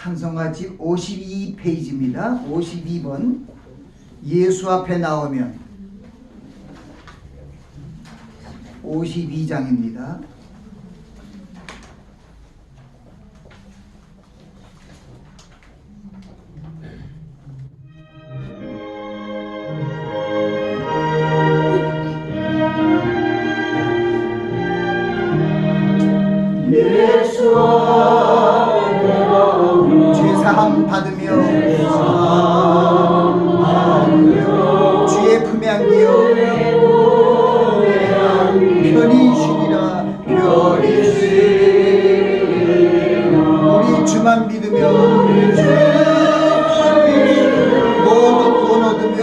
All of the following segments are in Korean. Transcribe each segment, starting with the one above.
찬송가집 52페이지입니다. 52번. 예수 앞에 나오면 52장입니다. 죄사함 받으며 주의 품에 안기어 편히 쉬리라. 우리 주만 믿으며 모두 구원 얻으며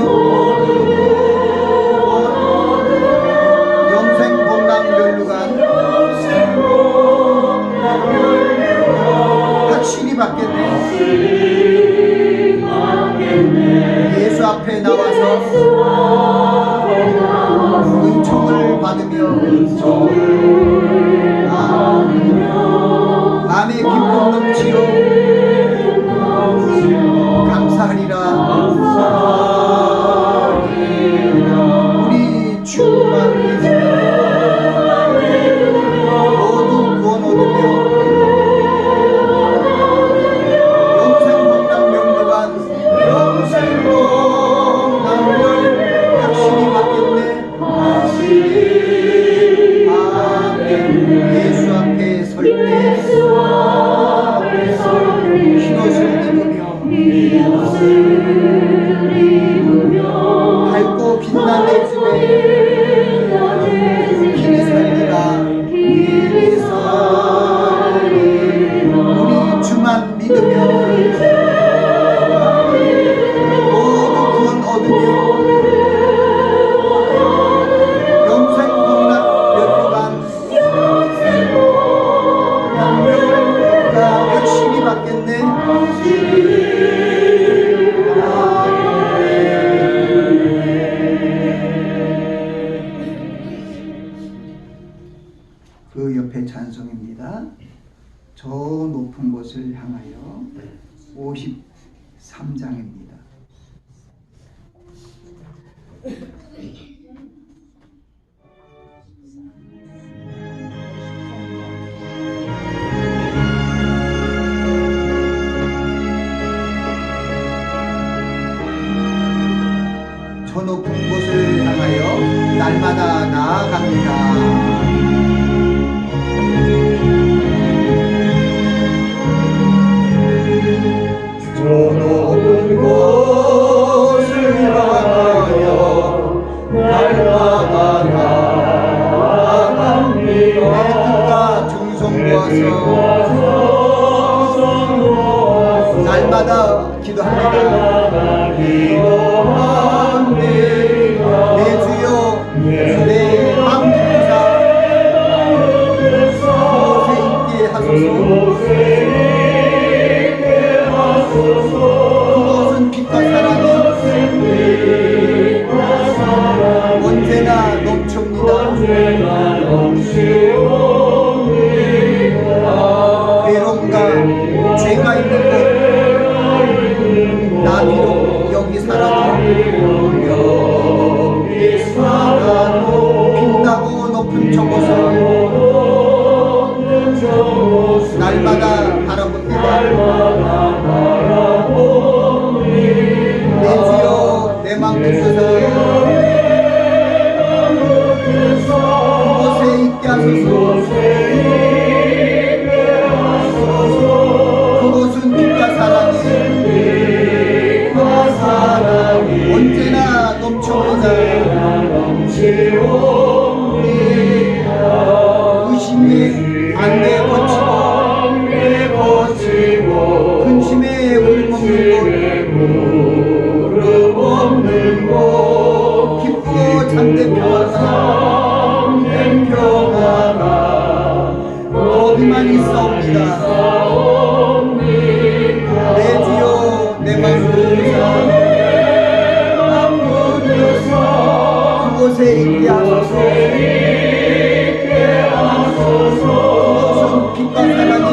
영생 복락 멸루간 확실히 받겠네. 예수 앞에 나와서 은총을 받으며 마음의 기쁨 넘치어 감사하리라. 우리 주만 믿으며 모두 구원 얻으며 밝고 빛난 내 집에 길이 살리라. 우리 주만 믿으며 모두 구원 얻으며 영생 복락 멸류관 다 확실히 받겠네. 그 옆에 찬송입니다. 저 높은 곳을 향하여 53장입니다. 저 높은 곳을 향하여 날마다 나아갑니다. 저 높은 곳을 향하여 날마다 나아갑니다. 내 뜻과 정성 모아서 날마다 기도합니다. 내 주여 내 마음 깊은 하소서. 그것은 빛과 사랑이 언제나 넘칩니다. 외로움과 죄가 있는 곳 나 비록 여기 살아도 빛나고 높은 저곳을 날마다 바라봅니다. 내 주여 내 맘 뜻에서 그곳에 있게 하소서. 그곳은 빛과 사랑이 언제나 넘쳐오다. 의심이 안돼 거치고 근심에 울먹는 곳 기쁘고 참된 평화가 거기만 있사옵니다. 내 주여 내 맘 부으사 그곳에 있게 하소서. 그곳은 빛과 사랑이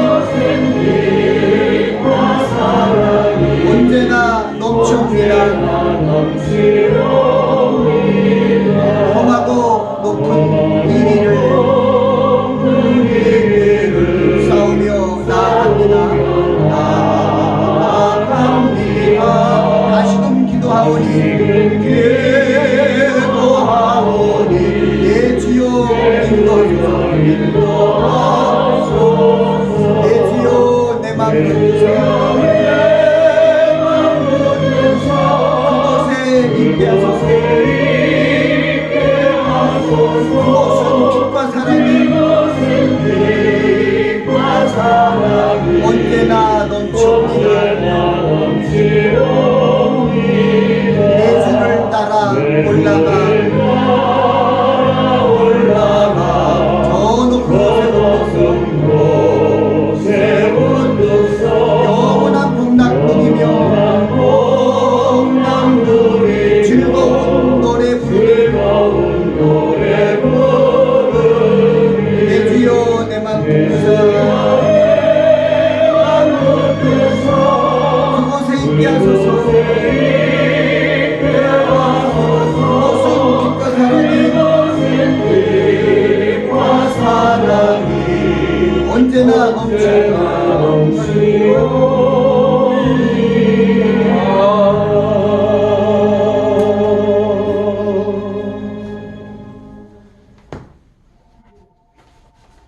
언제나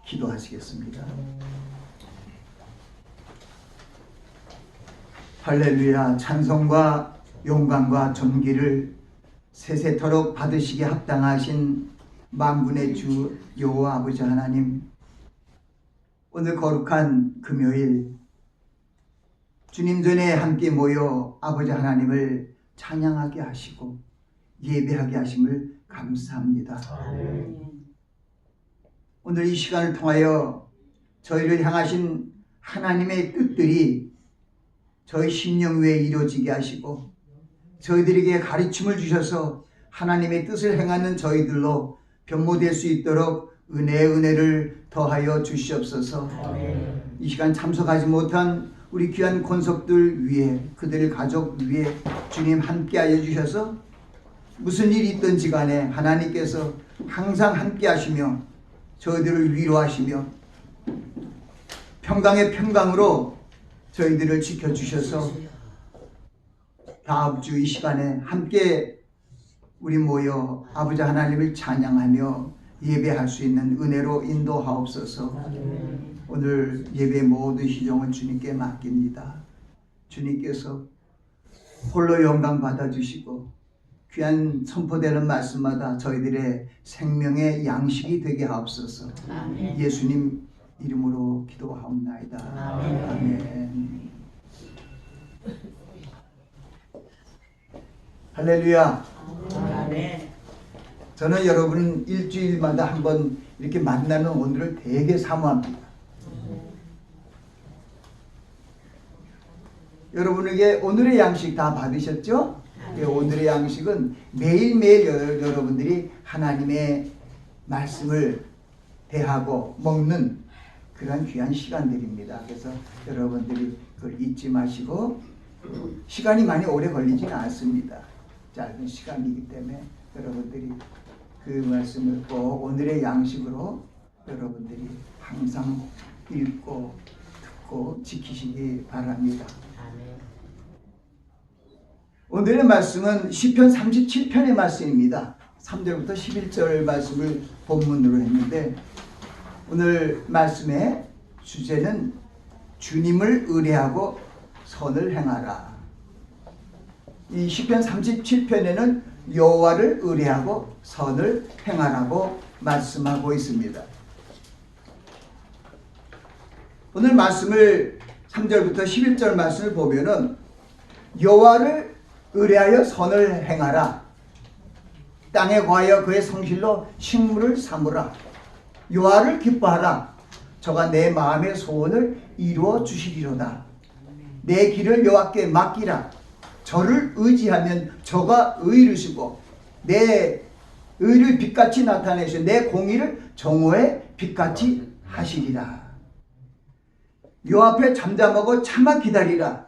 기도하시겠습니다. 할렐루야. 찬송과 영광과 존귀를 세세토록 받으시기에 합당하신 만군의 주 여호와 아버지 하나님, 오늘 거룩한 금요일 주님 전에 함께 모여 아버지 하나님을 찬양하게 하시고 예배하게 하심을 감사합니다. 오늘 이 시간을 통하여 저희를 향하신 하나님의 뜻들이 저희 심령 위에 이루어지게 하시고 저희들에게 가르침을 주셔서 하나님의 뜻을 행하는 저희들로 변모될 수 있도록 은혜를 더하여 주시옵소서. 이 시간 참석하지 못한 우리 귀한 권속들 위에, 그들의 가족 위에 주님 함께하여 주셔서 무슨 일이 있든지 간에 하나님께서 항상 함께하시며 저희들을 위로하시며 평강의 평강으로 저희들을 지켜주셔서 다음 주 이 시간에 함께 우리 모여 아버지 하나님을 찬양하며 예배할 수 있는 은혜로 인도하옵소서. 오늘 예배 모든 시종은 주님께 맡깁니다. 주님께서 홀로 영광 받아주시고 귀한 선포되는 말씀마다 저희들의 생명의 양식이 되게 하옵소서. 예수님 이름으로 기도하옵나이다. 아멘. 할렐루야. 아멘. 저는 여러분 일주일마다 한번 이렇게 만나는 오늘을 되게 사모합니다. 여러분에게 오늘의 양식 다 받으셨죠? 오늘의 양식은 매일매일 여러분들이 하나님의 말씀을 대하고 먹는 그런 귀한 시간들입니다. 그래서 여러분들이 그걸 잊지 마시고, 시간이 많이 오래 걸리지는 않습니다. 짧은 시간이기 때문에 여러분들이 그 말씀을 꼭 오늘의 양식으로 여러분들이 항상 읽고 듣고 지키시기 바랍니다. 오늘의 말씀은 시편 37편의 말씀입니다. 3절부터 11절 말씀을 본문으로 했는데, 오늘 말씀의 주제는 주님을 의뢰하고 선을 행하라. 이 시편 37편에는 여호와를 의뢰하고 선을 행하라고 말씀하고 있습니다. 오늘 말씀을 3절부터 11절 말씀을 보면은 여호와를 의뢰하여 선을 행하라. 땅에 거하여 그의 성실로 식물을 삼으라. 여호와를 기뻐하라. 저가 내 마음의 소원을 이루어 주시리로다. 내 길을 여호와께 맡기라. 저를 의지하면 저가 의이루시고 내 의를 빛같이 나타내시고 내 공의를 정오의 빛같이 하시리라. 여호와 앞에 잠잠하고 참아 기다리라.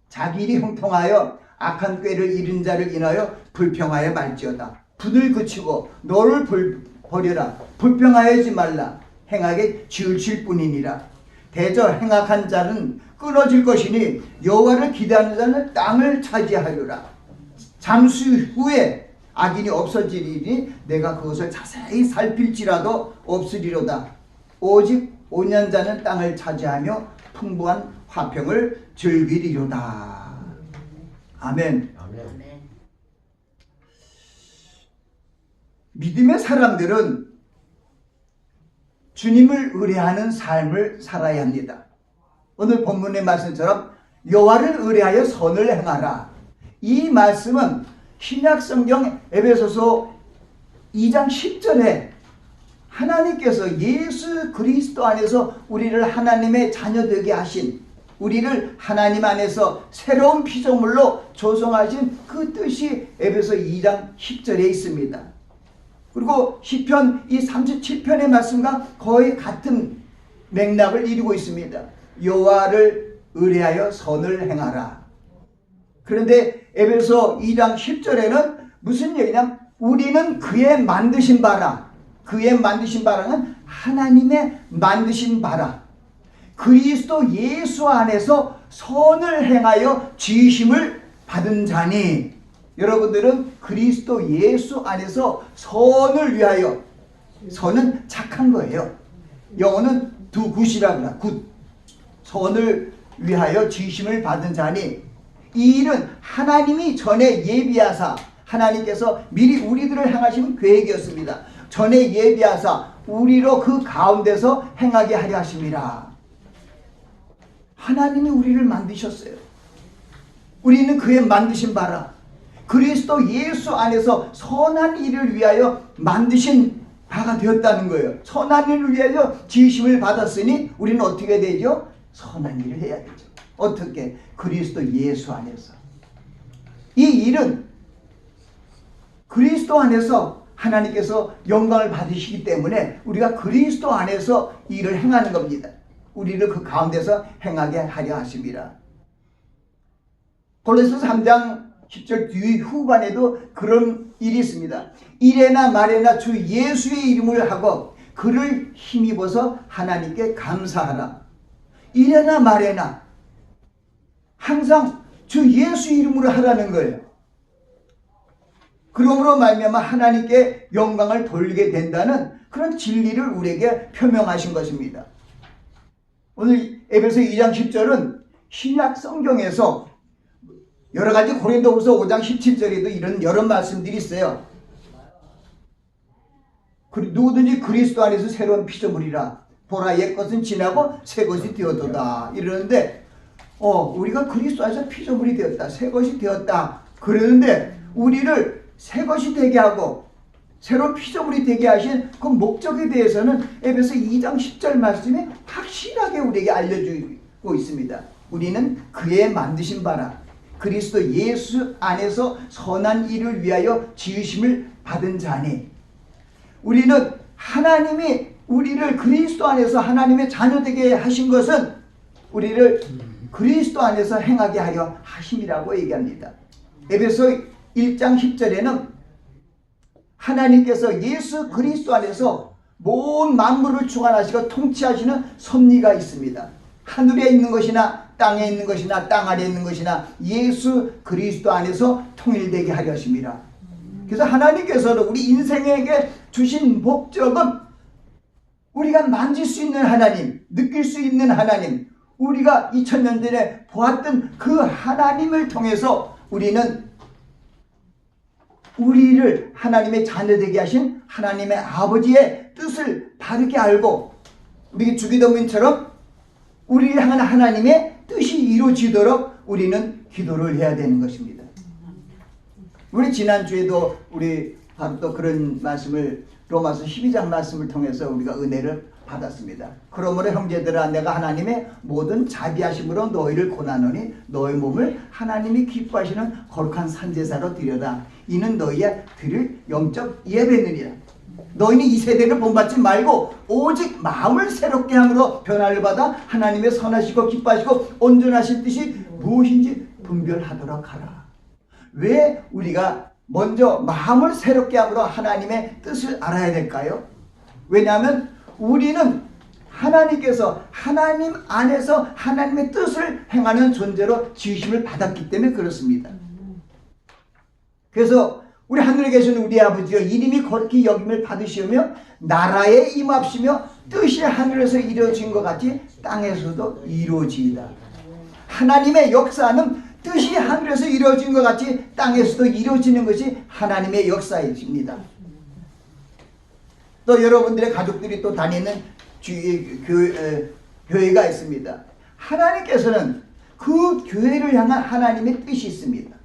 자기 일이 형통하여 악한 꾀를 이룬 자를 인하여 불평하여 말지어다. 분을 그치고 너를 버려라. 불평하여지 말라. 행하게 지으실 뿐이니라. 대저 행악한 자는 끊어질 것이니 여호와를 기대하는 자는 땅을 차지하리라. 잠시 후에 악인이 없어지리니 내가 그것을 자세히 살필지라도 없으리로다. 오직 온연자는 땅을 차지하며 풍부한 화평을 즐기리로다. 아멘. 아멘. 믿음의 사람들은 주님을 의뢰하는 삶을 살아야 합니다. 오늘 본문의 말씀처럼 여호와를 의뢰하여 선을 행하라. 이 말씀은 신약성경 에베소서 2장 10절에 하나님께서 예수 그리스도 안에서 우리를 하나님의 자녀 되게 하신, 우리를 하나님 안에서 새로운 피조물로 조성하신 그 뜻이 에베소 2장 10절에 있습니다. 그리고 시편 이 37편의 말씀과 거의 같은 맥락을 이루고 있습니다. 여호와를 의뢰하여 선을 행하라. 그런데 에베소 2장 10절에는 무슨 얘기냐면 우리는 그의 만드신 바라, 그의 만드신 바라는 하나님의 만드신 바라. 그리스도 예수 안에서 선을 행하여 지으심을 받은 자니. 여러분들은 그리스도 예수 안에서 선을 위하여, 선은 착한 거예요. 영어는 do good이라고 해요. good. 선을 위하여 지으심을 받은 자니, 이 일은 하나님이 전에 예비하사, 하나님께서 미리 우리들을 향하신 계획이었습니다. 전에 예비하사 우리로 그 가운데서 행하게 하려 하심이라. 하나님이 우리를 만드셨어요. 우리는 그의 만드신 바라. 그리스도 예수 안에서 선한 일을 위하여 만드신 바가 되었다는 거예요. 선한 일을 위하여 지으심을 받았으니 우리는 어떻게 되죠? 선한 일을 해야 되죠. 어떻게? 그리스도 예수 안에서. 이 일은 그리스도 안에서 하나님께서 영광을 받으시기 때문에 우리가 그리스도 안에서 일을 행하는 겁니다. 우리를 그 가운데서 행하게 하려 하십니다. 골로새서 3장 10절 뒤 후반에도 그런 일이 있습니다. 이래나 말해나 주 예수의 이름을 하고 그를 힘입어서 하나님께 감사하라. 이래나 말해나 항상 주 예수 이름으로 하라는 거예요. 그러므로 말미암아 하나님께 영광을 돌리게 된다는 그런 진리를 우리에게 표명하신 것입니다. 오늘 에베소 2장 10절은 신약 성경에서 여러 가지 고린도후서 5장 17절에도 이런 여러 말씀들이 있어요. 누구든지 그리스도 안에서 새로운 피조물이라. 보라 옛것은 지나고 새것이 되었도다. 이러는데 우리가 그리스도 안에서 피조물이 되었다. 새것이 되었다. 그러는데 우리를 새것이 되게 하고 새로운 피조물이 되게 하신 그 목적에 대해서는 에베소 2장 10절 말씀에 확실하게 우리에게 알려주고 있습니다. 우리는 그의 만드신 바라. 그리스도 예수 안에서 선한 일을 위하여 지으심을 받은 자니. 우리는 하나님이 우리를 그리스도 안에서 하나님의 자녀되게 하신 것은 우리를 그리스도 안에서 행하게 하려 하심이라고 얘기합니다. 에베소 1장 10절에는 하나님께서 예수 그리스도 안에서 모든 만물을 주관하시고 통치하시는 섭리가 있습니다. 하늘에 있는 것이나 땅에 있는 것이나 땅 아래에 있는 것이나 예수 그리스도 안에서 통일되게 하려 하십니다. 그래서 하나님께서는 우리 인생에게 주신 목적은 우리가 만질 수 있는 하나님, 느낄 수 있는 하나님, 우리가 2000년 전에 보았던 그 하나님을 통해서 우리는 우리를 하나님의 자녀되게 하신 하나님의 아버지의 뜻을 바르게 알고 우리 주기도문처럼 우리를 향한 하나님의 뜻이 이루어지도록 우리는 기도를 해야 되는 것입니다. 우리 지난주에도 우리 바로 또 그런 말씀을 로마서 12장 말씀을 통해서 우리가 은혜를 받았습니다. 그러므로 형제들아 내가 하나님의 모든 자비하심으로 너희를 고난하노니 너희 몸을 하나님이 기뻐하시는 거룩한 산제사로 드려다. 이는 너희의 드릴 영적 예배느니라. 너희는 이 세대를 본받지 말고 오직 마음을 새롭게 함으로 변화를 받아 하나님의 선하시고 기뻐하시고 온전하신 뜻이 무엇인지 분별하도록 하라. 왜 우리가 먼저 마음을 새롭게 함으로 하나님의 뜻을 알아야 될까요? 왜냐하면 우리는 하나님께서 하나님 안에서 하나님의 뜻을 행하는 존재로 지으심을 받았기 때문에 그렇습니다. 그래서 우리 하늘에 계신 우리 아버지여 이름이 거룩히 여김을 받으시며 나라에 임합시며 뜻이 하늘에서 이루어진 것 같이 땅에서도 이루어지이다. 하나님의 역사는 뜻이 하늘에서 이루어진 것 같이 땅에서도 이루어지는 것이 하나님의 역사이십니다. 또 여러분들의 가족들이 또 다니는 교회가 있습니다. 하나님께서는 그 교회를 향한 하나님의 뜻이 있습니다.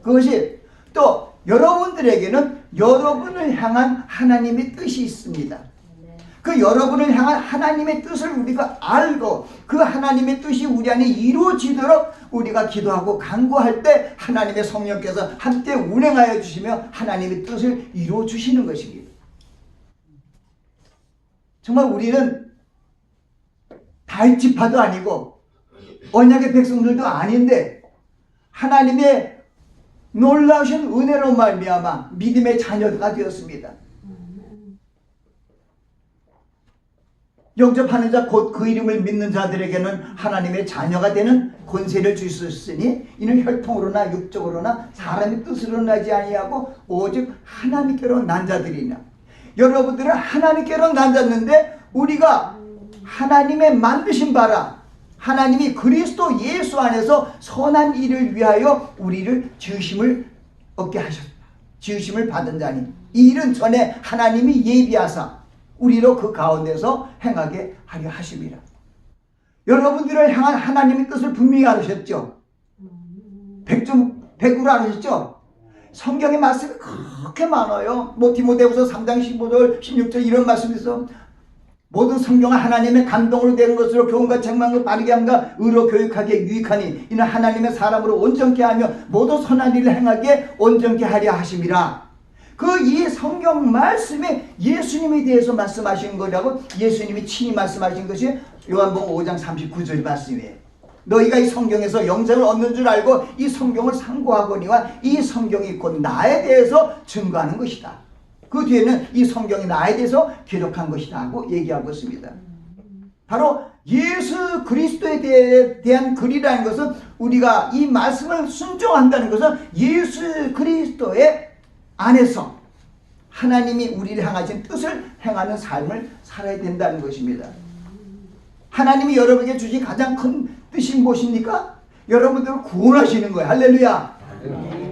그것이 또 여러분들에게는 여러분을 향한 하나님의 뜻이 있습니다. 그 여러분을 향한 하나님의 뜻을 우리가 알고 그 하나님의 뜻이 우리 안에 이루어지도록 우리가 기도하고 간구할 때 하나님의 성령께서 함께 운행하여 주시며 하나님의 뜻을 이루어 주시는 것입니다. 정말 우리는 다윗 지파도 아니고 언약의 백성들도 아닌데 하나님의 놀라우신 은혜로 말미암아 믿음의 자녀가 되었습니다. 영접하는 자 곧 그 이름을 믿는 자들에게는 하나님의 자녀가 되는 권세를 주셨으니 이는 혈통으로나 육적으로나 사람의 뜻으로 나지 아니하고 오직 하나님께로 난 자들이냐. 여러분들은 하나님께로 난잤는데 우리가 하나님의 만드신 바라 하나님이 그리스도 예수 안에서 선한 일을 위하여 우리를 지으심을 얻게 하셨다. 지으심을 받은 자니 이 일은 전에 하나님이 예비하사 우리로 그 가운데서 행하게 하려 하심이라. 여러분들을 향한 하나님의 뜻을 분명히 알으셨죠? 백구로 알으셨죠? 성경의 말씀이 그렇게 많아요. 디모데후서 3장 15절 16절 이런 말씀이 있어. 모든 성경은 하나님의 감동으로 된 것으로 교훈과 책망과 바르게 함과 의로 교육하기에 유익하니 이는 하나님의 사람으로 온전케 하며 모든 선한 일을 행하기에 온전케 하려 하심이라. 이 성경 말씀에 예수님에 대해서 말씀하신 거라고 예수님이 친히 말씀하신 것이 요한복음 5장 39절 말씀이에요. 너희가 이 성경에서 영생을 얻는 줄 알고 이 성경을 상고하거니와 이 성경이 곧 나에 대해서 증거하는 것이다. 그 뒤에는 이 성경이 나에 대해서 기록한 것이다 하고 얘기하고 있습니다. 바로 예수 그리스도에 대한 글이라는 것은 우리가 이 말씀을 순종한다는 것은 예수 그리스도의 안에서 하나님이 우리를 향하신 뜻을 행하는 삶을 살아야 된다는 것입니다. 하나님이 여러분에게 주신 가장 큰 뜻이 무엇입니까? 여러분들을 구원하시는 거예요. 할렐루야.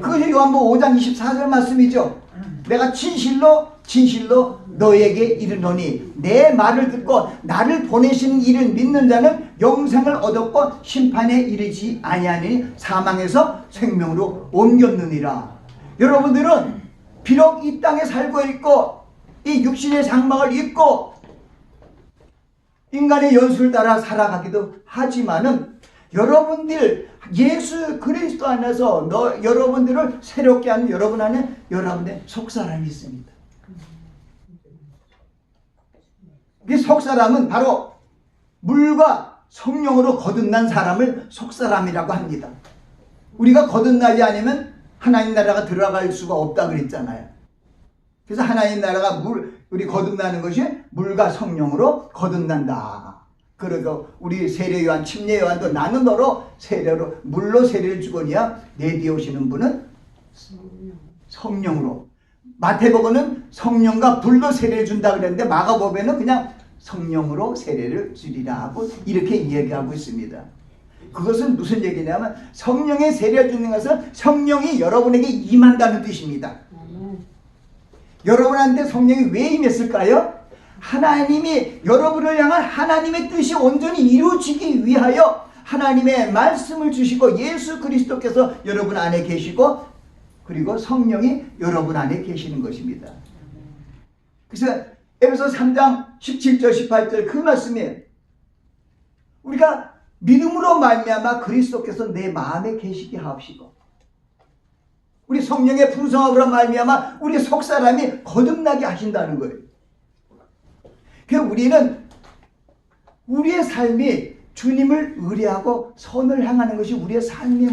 그것이 요한복음 5장 24절 말씀이죠. 내가 진실로 너에게 이르노니 내 말을 듣고 나를 보내신 이를 믿는 자는 영생을 얻었고 심판에 이르지 아니하니 사망에서 생명으로 옮겼느니라. 여러분들은 비록 이 땅에 살고 있고 이 육신의 장막을 입고 인간의 연수를 따라 살아가기도 하지만은 여러분들 예수 그리스도 안에서 여러분들을 새롭게 하는 여러분 안에 여러분의 속사람이 있습니다. 이 속사람은 바로 물과 성령으로 거듭난 사람을 속사람이라고 합니다. 우리가 거듭나지 않으면 하나님 나라가 들어갈 수가 없다 그랬잖아요. 그래서 하나님 나라가 우리 거듭나는 것이 물과 성령으로 거듭난다. 그리고 우리 세례 요한, 침례 요한도 나는 너로 세례로 물로 세례를 주거니와 내 뒤에 오시는 분은 성령으로. 마태복음은 성령과 불로 세례를 준다 그랬는데 마가복음에는 그냥 성령으로 세례를 주리라 하고 이렇게 이야기하고 있습니다. 그것은 무슨 얘기냐면 성령의 세례를 주는 것은 성령이 여러분에게 임한다는 뜻입니다. 여러분한테 성령이 왜 임했을까요? 하나님이 여러분을 향한 하나님의 뜻이 온전히 이루어지기 위하여 하나님의 말씀을 주시고 예수 그리스도께서 여러분 안에 계시고 그리고 성령이 여러분 안에 계시는 것입니다. 그래서 에베소 3장 17절 18절 그 말씀이에요. 우리가 믿음으로 말미암아 그리스도께서 내 마음에 계시게 하옵시고 우리 성령의 풍성함으로 말미암아 우리 속사람이 거듭나게 하신다는 거예요. 그래서 우리는 우리의 삶이 주님을 의뢰하고 선을 향하는 것이 우리의 삶의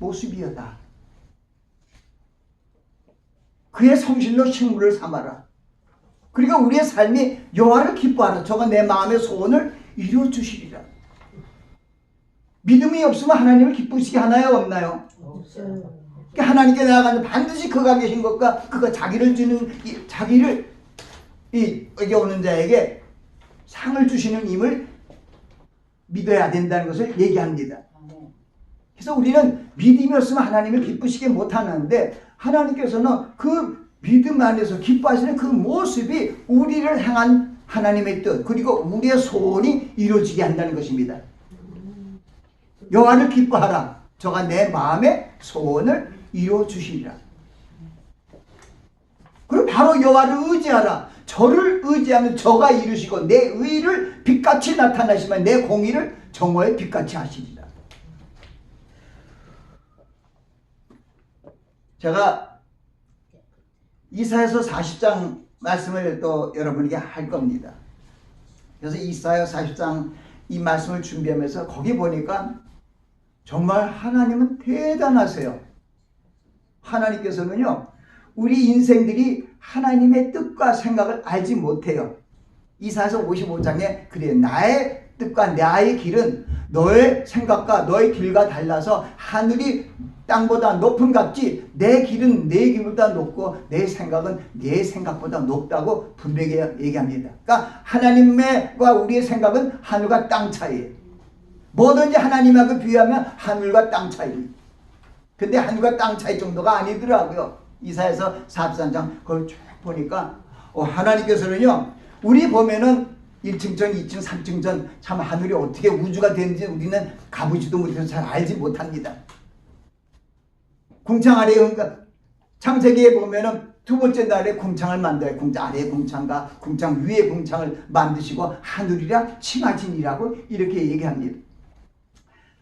모습이었다. 그의 성실로 식물을 삼아라. 그리고 우리의 삶이 여호와를 기뻐하라. 저가 내 마음의 소원을 이루어주시리라. 믿음이 없으면 하나님을 기쁘시게 하나요? 없나요? 없어요. 하나님께 나아가는 반드시 그가 계신 것과 그가 자기를 주는 자기를 여기 오는 자에게 상을 주시는 힘을 믿어야 된다는 것을 얘기합니다. 그래서 우리는 믿음이 없으면 하나님을 기쁘시게 못하는데 하나님께서는 그 믿음 안에서 기뻐하시는 그 모습이 우리를 향한 하나님의 뜻 그리고 우리의 소원이 이루어지게 한다는 것입니다. 여호와를 기뻐하라. 저가 내 마음의 소원을 이루어주시리라. 그리고 바로 여호와를 의지하라. 저를 의지하면 저가 이루시고 내 의를 빛같이 나타나시면 내 공의를 정오의 빛같이 하시리라. 제가 이사야서 40장 말씀을 또 여러분에게 할 겁니다. 그래서 이사야 40장 이 말씀을 준비하면서 거기 보니까 정말 하나님은 대단하세요. 하나님께서는요 우리 인생들이 하나님의 뜻과 생각을 알지 못해요. 이사야서 55장에 그래요. 나의 뜻과 나의 길은 너의 생각과 너의 길과 달라서 하늘이 땅보다 높은 같지 내 길은 내 길보다 높고 내 생각은 내 생각보다 높다고 분명히 얘기합니다. 그러니까 하나님과 우리의 생각은 하늘과 땅 차이예요. 뭐든지 하나님하고 비교하면 하늘과 땅 차이. 근데 하늘과 땅 차이 정도가 아니더라고요. 이사야서 43장 그걸 쭉 보니까 하나님께서는요 우리 보면은 1층전, 2층, 3층전 참 하늘이 어떻게 우주가 되는지 우리는 가보지도 못해서 잘 알지 못합니다. 궁창 아래에 그러니까 창세기에 보면은 두 번째 날에 궁창을 만들어요. 궁창 아래에 궁창과 궁창 위에 궁창을 만드시고 하늘이라 칭하지니라고 이렇게 얘기합니다.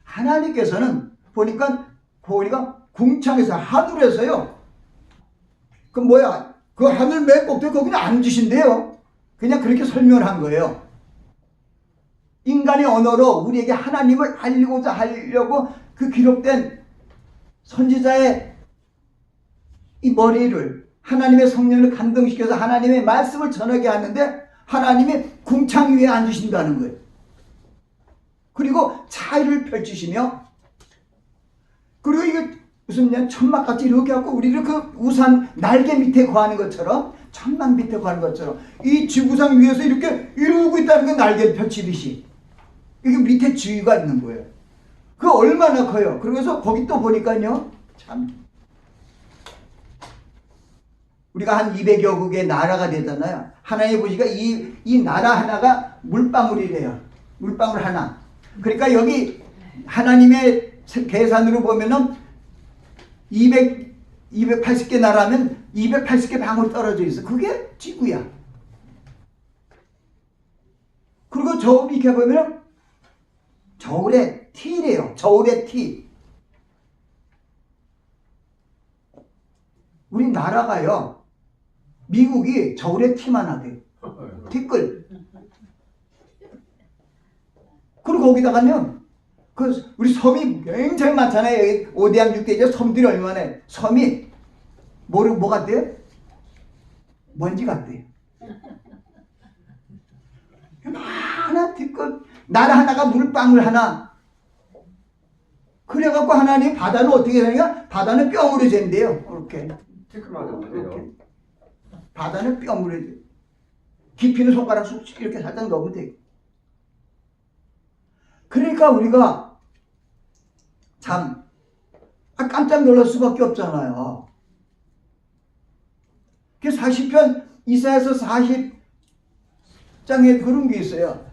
하나님께서는 보니까 궁창에서 하늘에서요. 그 뭐야? 그 하늘 맨 꼭대기 거기는 앉으신대요. 그냥 그렇게 설명을 한 거예요. 인간의 언어로 우리에게 하나님을 알리고자 하려고 그 기록된 선지자의 이 머리를 하나님의 성령을 감동시켜서 하나님의 말씀을 전하게 하는데 하나님이 궁창 위에 앉으신다는 거예요. 그리고 차이를 펼치시며 그리고 이게 무슨 천막같이 이렇게 하고 우리를 그 우산 날개 밑에 거하는 것처럼 천막 밑에 거하는 것처럼 이 지구상 위에서 이렇게 이루고 있다는 건 날개를 펼치듯이 이게 밑에 지위가 있는 거예요. 그 얼마나 커요. 그래서 거기 또 보니까요 참 우리가 한 200여 국의 나라가 되잖아요. 하나님 보시니까 이 나라 하나가 물방울이래요. 물방울 하나. 그러니까 여기 하나님의 계산으로 보면은 280개 나라면 280개 방울 떨어져 있어. 그게 지구야. 그리고 저 밑에 보면 저울의 티래요. 저울의 티. 우리 나라가요. 미국이 저울의 티만 하대. 티끌. 그리고 거기다가는 그 우리 섬이 굉장히 많잖아요. 여기 5대양 6대죠. 섬들이 얼마나 해. 섬이 뭐 같대요? 먼지 같대요. 하나 티끌. 나라 하나가 물방울 하나. 그래갖고 하나님 바다는 어떻게 되냐? 바다는 뼈물이 된대요. 이렇게. 이렇게. 바다는 뼈물이 돼. 깊이는 손가락 쑥 이렇게 살짝 넣으면 돼. 그러니까 우리가 참 깜짝 놀랄 수밖에 없잖아요. 그 40편 이사야서 40장에 그런 게 있어요.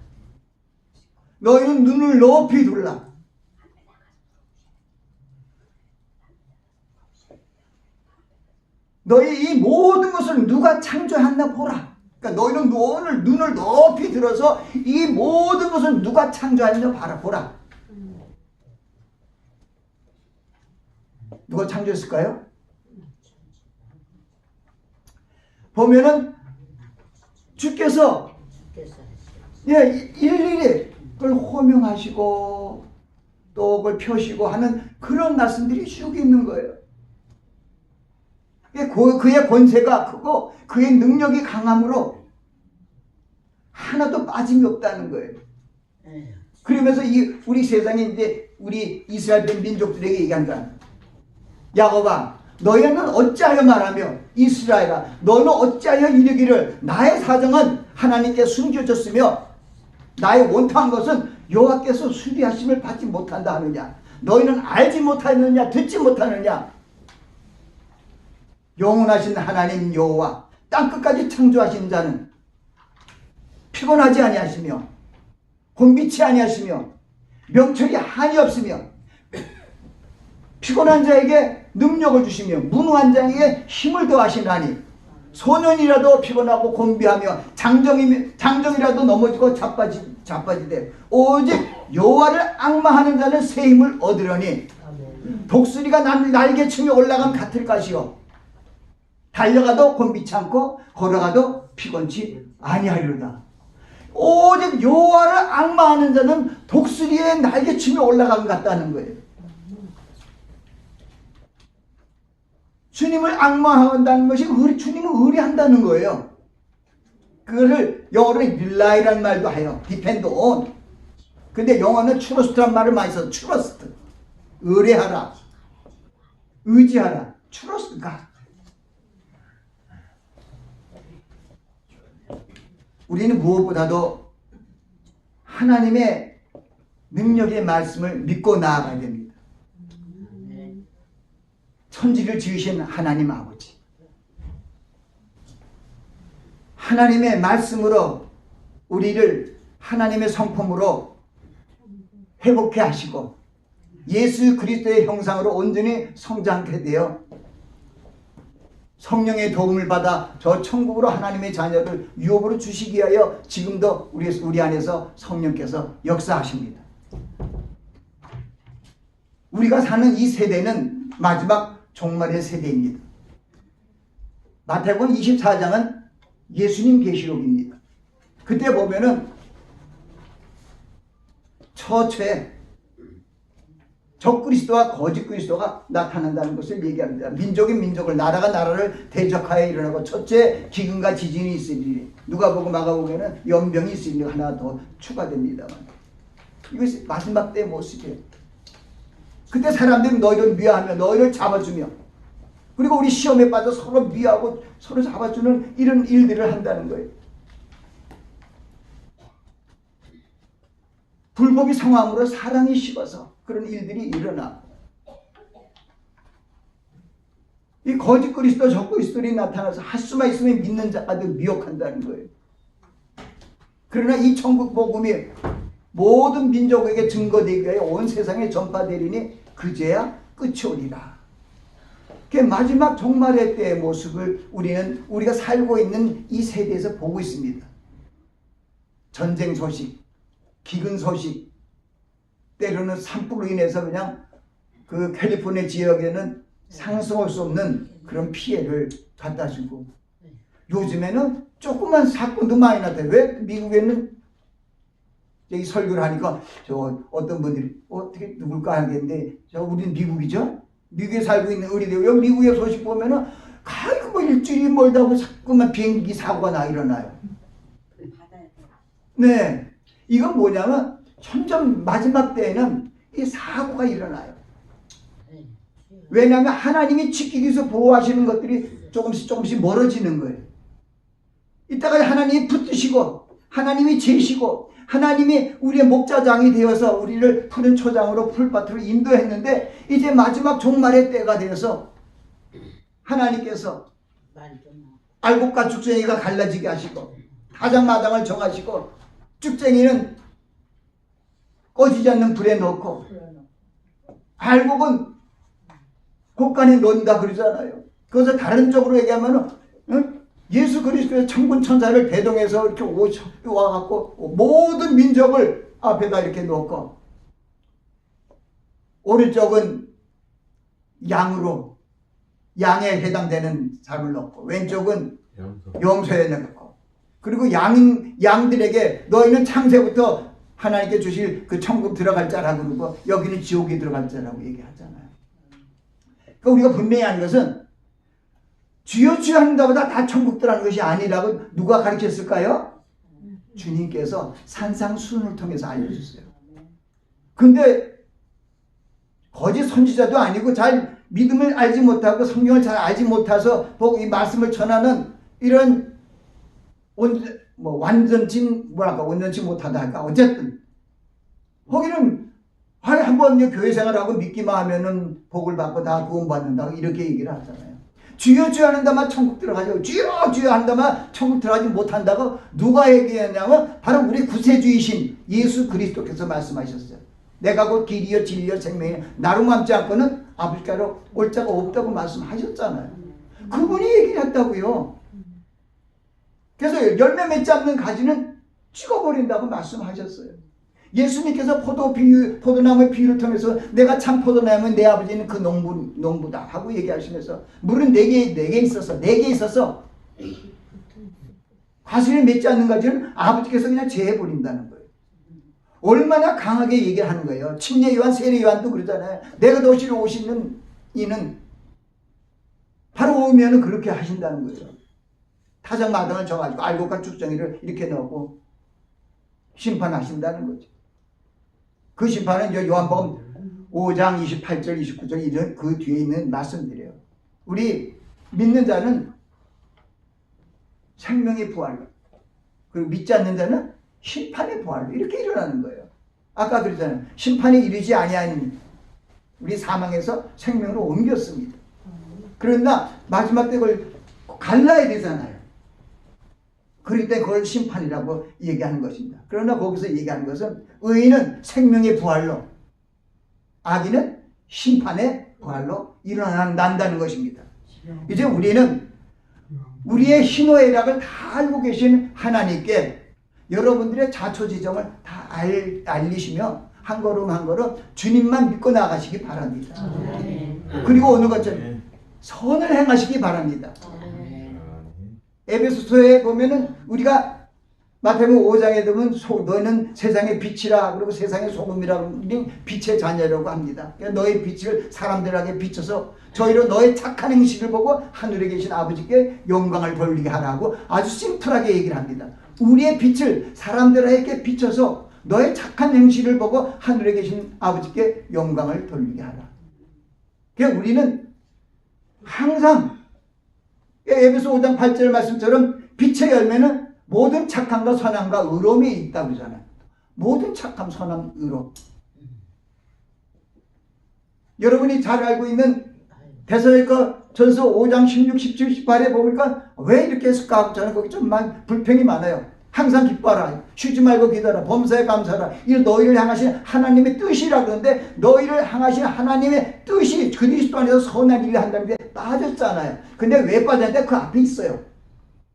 너희는 눈을 높이 들라. 너희 이 모든 것을 누가 창조했나 보라. 그러니까 너희는 오늘 눈을 높이 들어서 이 모든 것을 누가 창조했나 보라. 누가 창조했을까요? 보면은 주께서 일일이 그걸 호명하시고 또 그걸 펴시고 하는 그런 말씀들이 쭉 있는 거예요. 그의 권세가 크고 그의 능력이 강함으로 하나도 빠짐이 없다는 거예요. 그러면서 우리 세상에 이제 우리 이스라엘 민족들에게 얘기한다. 야곱아, 너희는 어찌하여 말하며 이스라엘아, 너는 어찌하여 이르기를 나의 사정은 하나님께 숨겨졌으며 나의 원통한 것은 여호와께서 수리하심을 받지 못한다 하느냐. 너희는 알지 못하느냐, 듣지 못하느냐. 영원하신 하나님 여호와 땅끝까지 창조하신 자는 피곤하지 아니하시며 곤비치 아니하시며 명철이 한이 없으며 피곤한 자에게 능력을 주시며 무능한 자에게 힘을 더하시나니 소년이라도 피곤하고 곤비하며 장정이라도 넘어지고 자빠지되 오직 여호와를 앙망하는 자는 새 힘을 얻으려니 독수리가 날개치며 올라간 같을 것이요 달려가도 곤비치 않고 걸어가도 피곤치 아니하리로다. 오직 여호와를 앙망하는 자는 독수리의 날개치며 올라간 것 같다는 거예요. 주님을 앙망한다는 것이 주님을 의뢰한다는 거예요. 그거를 영어로는 릴라이라는 말도 해요. 디펜드 온. 근데 영어는 트러스트란 말을 많이 써서 트러스트. 의뢰하라. 의지하라. 트러스트가. 우리는 무엇보다도 하나님의 능력의 말씀을 믿고 나아가야 됩니다. 천지를 지으신 하나님 아버지. 하나님의 말씀으로 우리를 하나님의 성품으로 회복해 하시고 예수 그리스도의 형상으로 온전히 성장케 되어 성령의 도움을 받아 저 천국으로 하나님의 자녀를 유업으로 주시기 위하여 지금도 우리 안에서 성령께서 역사하십니다. 우리가 사는 이 세대는 마지막 종말의 세대입니다. 마태복음 24장은 예수님 계시록입니다. 그때 보면은 처처에 적그리스도와 거짓 그리스도가 나타난다는 것을 얘기합니다. 민족이 민족을, 나라가 나라를 대적하여 일어나고 첫째 기근과 지진이 있으리니 누가복음 마가복음에는 연병이 있으리니 하나 더 추가됩니다만 이것이 마지막 때의 모습이에요. 그때 사람들이 너희를 미워하며 너희를 잡아주며 그리고 우리 시험에 빠져 서로 미워하고 서로 잡아주는 이런 일들을 한다는 거예요. 불법이 성함으로 사랑이 식어서 그런 일들이 일어나. 이 거짓 그리스도 적 그리스도들이 나타나서 할 수만 있으면 믿는 자까지 미혹한다는 거예요. 그러나 이 천국 복음이 모든 민족에게 증거되기 위해 온 세상에 전파되리니 그제야 끝이 오리라. 그 마지막 종말의 때의 모습을 우리가 살고 있는 이 세대에서 보고 있습니다. 전쟁 소식, 기근 소식, 때로는 산불로 인해서 그냥 그 캘리포니아 지역에는 상상할 수 없는 그런 피해를 갖다 주고 요즘에는 조그만 사건도 많이 나타나요. 왜 미국에는 여기 설교를 하니까 저 어떤 분들이 어떻게 누굴까 하겠는데 저 우리는 미국이죠? 미국에 살고 있는 의리들 여기 미국의 소식 보면은 가끔 뭐 일주일이 멀다 하고 자꾸만 비행기 사고가 나 일어나요. 네, 이건 뭐냐면 점점 마지막 때에는 이 사고가 일어나요. 왜냐하면 하나님이 지키기 위해서 보호하시는 것들이 조금씩 멀어지는 거예요. 이따가 하나님이 붙드시고 하나님이 재시고 하나님이 우리의 목자장이 되어서 우리를 푸른 초장으로 풀밭으로 인도했는데 이제 마지막 종말의 때가 되어서 하나님께서 알곡과 쭉쟁이가 갈라지게 하시고 타작마당을 정하시고 쭉쟁이는 꺼지지 않는 불에 넣고 알곡은 곳간에 넣는다 그러잖아요. 그래서 다른 쪽으로 얘기하면 예수 그리스도의 천군 천사를 대동해서 이렇게 와갖고 모든 민족을 앞에다 이렇게 놓고 오른쪽은 양으로 양에 해당되는 사람을 넣고 왼쪽은 염소에 넣고 그리고 양들에게 너희는 창세부터 하나님께 주실 그 천국 들어갈 자라고 그러고 여기는 지옥에 들어갈 자라고 얘기하잖아요. 그러니까 우리가 분명히 아는 것은 주여 주여 한다보다 다 천국 들어가는 것이 아니라고 누가 가르쳤을까요? 주님께서 산상수훈을 통해서 알려주셨어요. 근데 거짓 선지자도 아니고 잘 믿음을 알지 못하고 성경을 잘 알지 못해서 이 말씀을 전하는 이런 완전치 못하다 할까 어쨌든 거기는 한번 교회 생활하고 믿기만 하면은 복을 받고 다 구원받는다고 이렇게 얘기를 하잖아요. 주여 주여 하는다만 천국 들어가죠. 주여 주여 한다만 천국 들어가지 못한다고 누가 얘기했냐면 바로 우리 구세주이신 예수 그리스도께서 말씀하셨어요. 내가 곧 길이요 진리요 생명이요 나로 맘지 않고는 아버지께로 올 자가 없다고 말씀하셨잖아요. 그분이 얘기를 했다고요. 그래서 열매 맺지 않는 가지는 찍어버린다고 말씀하셨어요. 예수님께서 포도나무의 비유를 통해서 내가 참 포도나무면 내 아버지는 그 농부다 하고 얘기하시면서 물은 네 개 있어서 과실을 맺지 않는 가지는 아버지께서 그냥 제해버린다는 거예요. 얼마나 강하게 얘기를 하는 거예요. 침례 요한, 세례 요한도 그러잖아요. 내가 도시로 오시는 이는 바로 오면은 그렇게 하신다는 거예요. 타작마당을 져가지고 알곡과 쭉정이를 이렇게 넣고 심판하신다는 거죠. 그 심판은 이제 요한복음 5장 28절 29절 이런 그 뒤에 있는 말씀들이에요. 우리 믿는 자는 생명의 부활로, 그리고 믿지 않는 자는 심판의 부활로 이렇게 일어나는 거예요. 아까 그랬잖아요. 심판이 이르지 아니하니 우리 사망에서 생명으로 옮겼습니다. 그러나 마지막 때 그걸 갈라야 되잖아요. 그럴 때 그걸 심판이라고 얘기하는 것입니다. 그러나 거기서 얘기하는 것은 의인은 생명의 부활로, 악인은 심판의 부활로 일어난다는 것입니다. 이제 우리는 우리의 희노애락을 다 알고 계신 하나님께 여러분들의 자초지정을 다 알리시며 한 걸음 한 걸음 주님만 믿고 나가시기 바랍니다. 그리고 오늘 것처럼 선을 행하시기 바랍니다. 에베소서에 보면은 우리가 마태복음 5장에 보면 너희는 세상의 빛이라, 그리고 세상의 소금이라, 빛의 자녀라고 합니다. 그러니까 너의 빛을 사람들에게 비춰서 저희로 너의 착한 행실을 보고 하늘에 계신 아버지께 영광을 돌리게 하라고 아주 심플하게 얘기를 합니다. 우리의 빛을 사람들에게 비춰서 너의 착한 행실을 보고 하늘에 계신 아버지께 영광을 돌리게 하라. 그러니까 우리는 항상 에베소 5장 8절 말씀처럼 빛의 열매는 모든 착함과 선함과 의로움이 있다고 하잖아요. 모든 착함, 선함, 의로움. 여러분이 잘 알고 있는 데살로니가 전서 5장 16, 17, 18에 보니까 왜 이렇게 했을까? 저는 거기 좀 불평이 많아요. 항상 기뻐하라, 쉬지 말고 기도하라, 범사에 감사하라. 이 너희를 향하신 하나님의 뜻이라 그러는데, 너희를 향하신 하나님의 뜻이 그리스도 안에서 선한 일을 한다는 게 빠졌잖아요. 근데 왜 빠졌는데 그 앞에 있어요.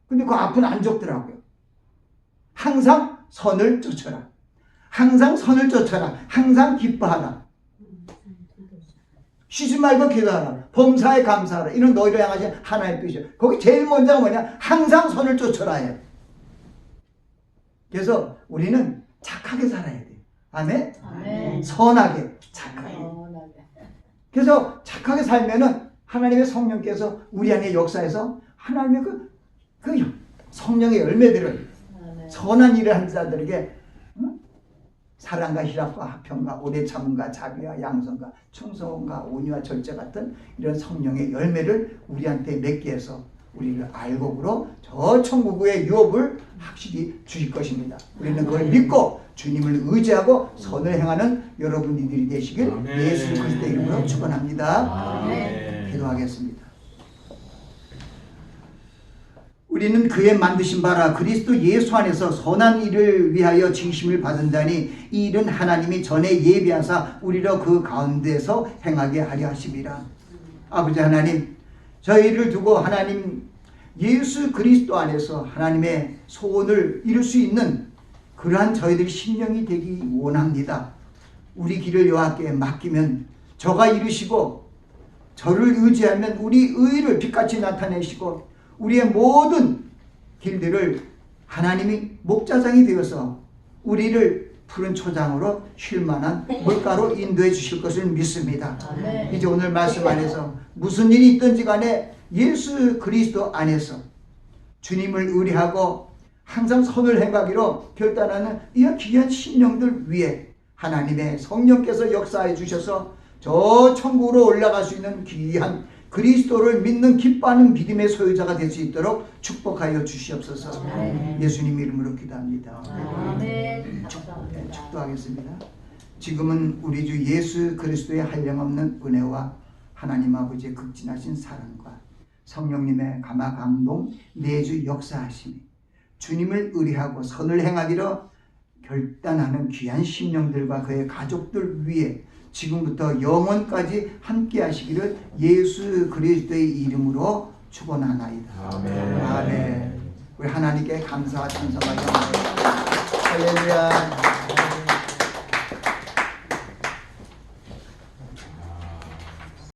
근데 그 앞은 안 적더라고요. 항상 선을 쫓아라, 항상 선을 쫓아라, 항상 기뻐하라, 쉬지 말고 기도하라, 범사에 감사하라. 이런 너희를 향하신 하나님의 뜻이에요. 거기 제일 먼저가 뭐냐? 항상 선을 쫓아라 해요. 그래서 우리는 착하게 살아야 돼요. 아멘? 아멘. 선하게, 착하게. 그래서 착하게 살면은 하나님의 성령께서 우리 안에 역사해서 하나님의 그 성령의 열매들을, 선한 일을 하는 자들에게 사랑과 희락과 화평과 오래 참음과 자비와 양선과 충성과 온유와 절제 같은 이런 성령의 열매를 우리한테 맺게 해서 우리를 알곡으로 저 천국의 유업을 확실히 주실 것입니다. 우리는 그걸 믿고 주님을 의지하고 선을 행하는 여러분들이 되시길 예수 그리스도의 이름으로 축원합니다. 기도하겠습니다. 우리는 그의 만드신 바라 그리스도 예수 안에서 선한 일을 위하여 징심을 받은 자니 이 일은 하나님이 전에 예비하사 우리로 그 가운데서 행하게 하려 하심이라. 아버지 하나님, 저희를 두고 하나님 예수 그리스도 안에서 하나님의 소원을 이룰 수 있는 그러한 저희들이 심령이 되기 원합니다. 우리 길을 여호와께 맡기면 저가 이루시고, 저를 의지하면 우리 의를 빛같이 나타내시고, 우리의 모든 길들을 하나님이 목자장이 되어서 우리를 푸른 초장으로 쉴 만한 물가로 인도해 주실 것을 믿습니다. 이제 오늘 말씀 안에서 무슨 일이 있든지 간에 예수 그리스도 안에서 주님을 의뢰하고 항상 선을 행하기로 결단하는 이 귀한 심령들 위해 하나님의 성령께서 역사해 주셔서 저 천국으로 올라갈 수 있는 귀한 그리스도를 믿는 기뻐하는 믿음의 소유자가 될 수 있도록 축복하여 주시옵소서. 예수님 이름으로 기도합니다. 축도하겠습니다. 지금은 우리 주 예수 그리스도의 한량없는 은혜와 하나님 아버지의 극진하신 사랑과 성령님의 감화 감동 내주 역사하심이 주님을 의뢰하고 선을 행하기로 결단하는 귀한 심령들과 그의 가족들 위해 지금부터 영원까지 함께 하시기를 예수 그리스도의 이름으로 축원하나이다. 아멘. 우리 하나님께 감사와 찬송하여 할렐루야.